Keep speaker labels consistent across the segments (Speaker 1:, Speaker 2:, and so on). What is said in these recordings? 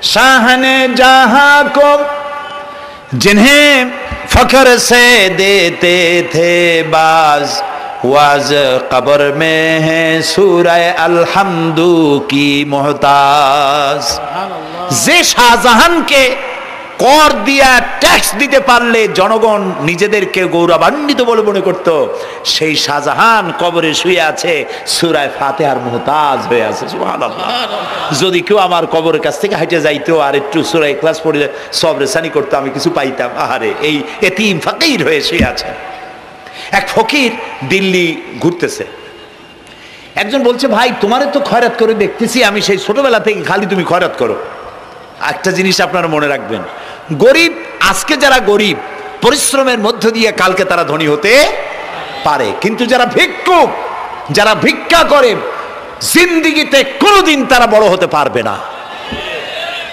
Speaker 1: शाहने जहां को जिन्हें फख्र से देते थे बाज, वाज कब्र में है सूरह अलहम्दु की मोहताज। जे शाहজাহান के कर दिया टैक्स दीते पारले जनगण निजेदेरके गौरवान्वित बोले मने करत, सेई शाहজাহান कबरे शुये आछे सूरा फातिहार मोहताज हये आछे। सुबहानाल्लाह। যদি কেউ আমার কবরের কাছ থেকে হেঁটে যাইতো আর একটু সূরা ইখলাস পড়ে সবরে সানি করতে, আমি কিছু পাইতাম। আহারে এই এতিম ফকির হয়ে শুয়ে আছে। এক ফকির দিল্লি ঘুরতেছে, একজন বলছে ভাই তোমারে তো খয়রাত করে দেখতেছি আমি সেই ছোটবেলা থেকে, খালি তুমি খয়রাত করো। একটা জিনিস আপনারা মনে রাখবেন, গরিব আজকে যারা গরিব পরিশ্রমের মধ্য দিয়ে কালকে তারা ধনী হতে পারে, কিন্তু যারা ভিক্ষুক, যারা ভিক্ষা করে জিন্দেগিতে কোনোদিন তারা বড় হতে পারবে না।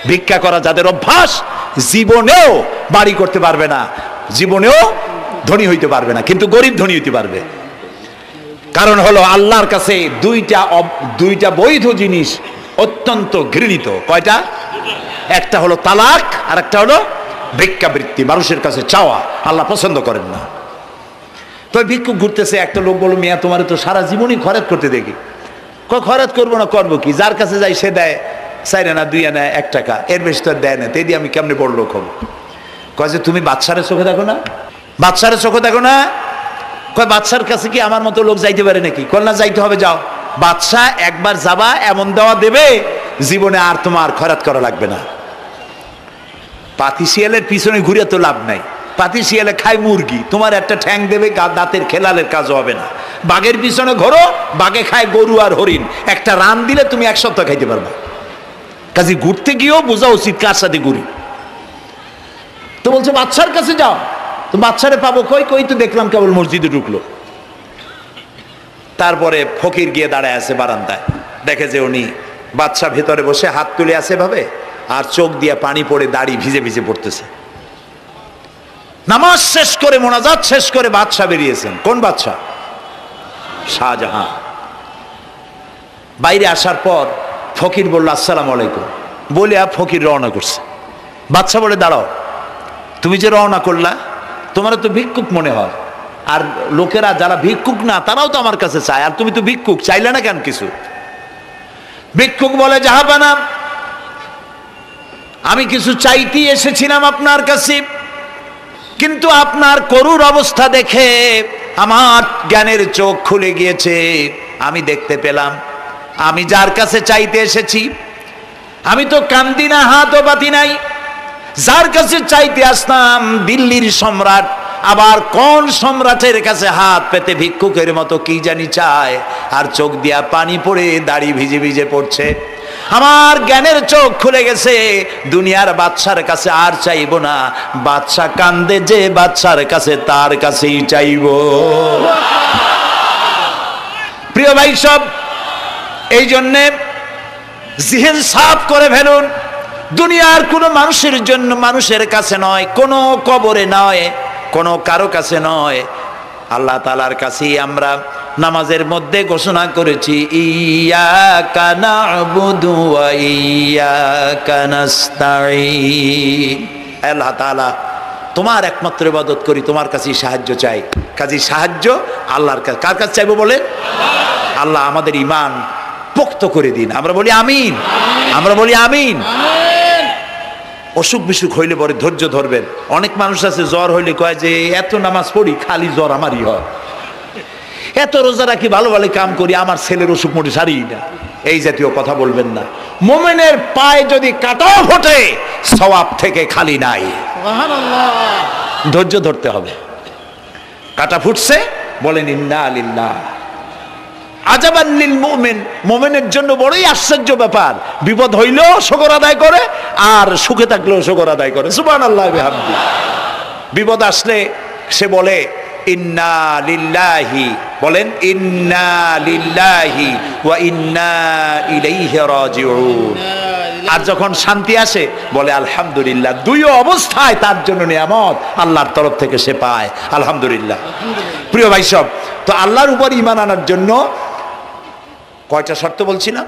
Speaker 1: ভিক্ষা করা যাদের অভ্যাস জীবনেও বাড়ি করতে পারবে না, জীবনেও ধনী হইতে পারবে না, কিন্তু গরিব ধনী হইতে পারবে। কারণ হলো আল্লাহর কাছে দুইটা বৈধ জিনিস অত্যন্ত ঘৃণিত। কয়টা? একটা হলো তালাক আর একটা হলো ভিক্ষাবৃত্তি, মানুষের কাছে চাওয়া। আল্লাহ পছন্দ করেন না। তো ভিক্ষুক ঘুরতেছে, একটা লোক বলল মিয়া তোমার তো সারা জীবনই খরচ করতে দেখি। খরচ করবো না, করবো কি? যার কাছে যাই সে দেয় 4 আনা 2 আনা 1 টাকা, এর বেশি তো দেয় না। তেই দিয়ে আমি কেমনে বড় লোক হবো? কয় যে তুমি বাদশারে চোখে দেখো না, বাদশারে চোখে দেখো না। কয় বাদশার কাছে কি আমার মতো লোক যাইতে পারে নাকি? কল না যাইতে হবে, যাও। বাদশা একবার যাবা এমন দেওয়া দেবে জীবনে আর তোমার খয়রাত করা লাগবে না। পাতি শিয়ালের পিছনে ঘুরে তো লাভ নাই, পাতি শিয়ালে খায় মুরগি, তোমার একটা ঠ্যাং দেবে, দাঁতের খেলালের কাজ হবে না। বাঘের পিছনে ঘোরো, বাঘে খায় গরু আর হরিণ, একটা রান দিলে তুমি 1 সপ্তাহ খাইতে পারবা। কাজে ঘুরতে গিয়েও বোঝা উচিত কার সাথে ঘুরি। তো বলছে বাদশার কাছে যাও। তো বাদশারে পাবো কই? কই তো দেখলাম কেবল মসজিদে ঢুকলো। তারপরে ফকির গিয়ে দাঁড়ায় আছে বারান্দায়, দেখে যে উনি বাদশা ভেতরে বসে হাত তুলে আছে ভাবে, আর চোখ দিয়ে পানি পড়ে দাড়ি ভিজে ভিজে পড়তেছে। নামাজ শেষ করে মোনাজাত শেষ করে বাদশা বেরিয়েছেন। কোন বাদশা? শাহজাহান। বাইরে আসার পর ফকির বলল আসসালামু আলাইকুম, বলে ফকির রওনা করছে। বাদশা বলে দাঁড়াও, তুমি যে রওনা করলা তোমার তো ভিক্ষুক মনে হয়, আর লোকেরা যারা ভিক্ষুক না তারাও তো আমার কাছে চায়, আর তুমি তো ভিক্ষুক, চাইলে না কেন কিছু? ভিক্ষুক বলে জাহাপানা, আমি কিছু চাইতে এসেছিলাম আপনার কাছে, কিন্তু আপনার করুণ অবস্থা দেখে আমার জ্ঞানের চোখ খুলে গিয়েছে। আমি দেখতে পেলাম আমি যার কাছে চাইতে এসেছি আমি তো কান্দি না, হাতও পাতি নাই। যার কাছে চাইতে আসলাম দিল্লির সম্রাট, আবার কোন সম্রাটের কাছে হাত পেতে ভিক্ষুকের মতো কি জানি চায়, আর চোখ দিয়া পানি পড়ে দাড়ি ভিজে ভিজে পড়ছে। আমার জ্ঞানের চোখ খুলে গেছে, দুনিয়ার বাদশার কাছে আর চাইবো না। বাদশা কান্দে যে বাদশার কাছে, তার কাছেই চাইবো। প্রিয় ভাই সব, এই জন্যে জিহন সাফ করে ফেলুন। দুনিয়ার কোনো মানুষের জন্য, মানুষের কাছে নয়, কোনো কবরে নয়, কোনো কারো কাছে নয়, আল্লাহ তাআলার কাছেই আমরা নামাজের মধ্যে ঘোষণা করেছি ইয়াকা না'বুদু ওয়া ইয়াকা নাস্তাঈন। আল্লাহ তাআলা তোমার একমাত্র ইবাদত করি, তোমার কাছেই সাহায্য চাই। কাজেই সাহায্য আল্লাহর কাছে। কার কাছে চাইবো বলে? আল্লাহ আমাদের ঈমান পোক্ত করে দিন। আমরা বলি আমিন, আমরা বলি আমিন। অসুখ বিসুখ হইলে পরে ধৈর্য ধরবেন। অনেক মানুষ আছে জ্বর হইলে কয় যে এত নামাজ পড়ি খালি জ্বর আমারই হয়, এত রোজা রাখি, ভালো ভালো কাম করি, আমার ছেলের অসুখ মোটে সারি না। এই জাতীয় কথা বলবেন না। মুমিনের পায়ে যদি কাঁটাও ফোটে সওয়াব থেকে খালি নাই। সুবহানাল্লাহ। ধৈর্য ধরতে হবে। কাঁটা ফুটছে, বলেন ইন্না লিল্লাহ। আজাবান লিল মুমিন, মুমিনের জন্য বড়ই আশ্চর্য ব্যাপার, বিপদ হইলেও শুকর আদায় করে, আর সুখে থাকলেও শুকর আদায় করে। সুবহানাল্লাহ বিহামদি। বিপদ আসলে সে বলে ইন্না লিল্লাহি, বলেন ইন্না লিল্লাহি ওয়া ইন্না ইলাইহি রাজিউন। আর যখন শান্তি আসে বলে আলহামদুলিল্লাহ। দুই অবস্থায় তার জন্য নিয়ামত আল্লাহর তরফ থেকে সে পায়। আলহামদুলিল্লাহ। প্রিয় ভাই সব, তো আল্লাহর উপর ঈমান আনার জন্য কয়টা শর্ত বলছিলাম?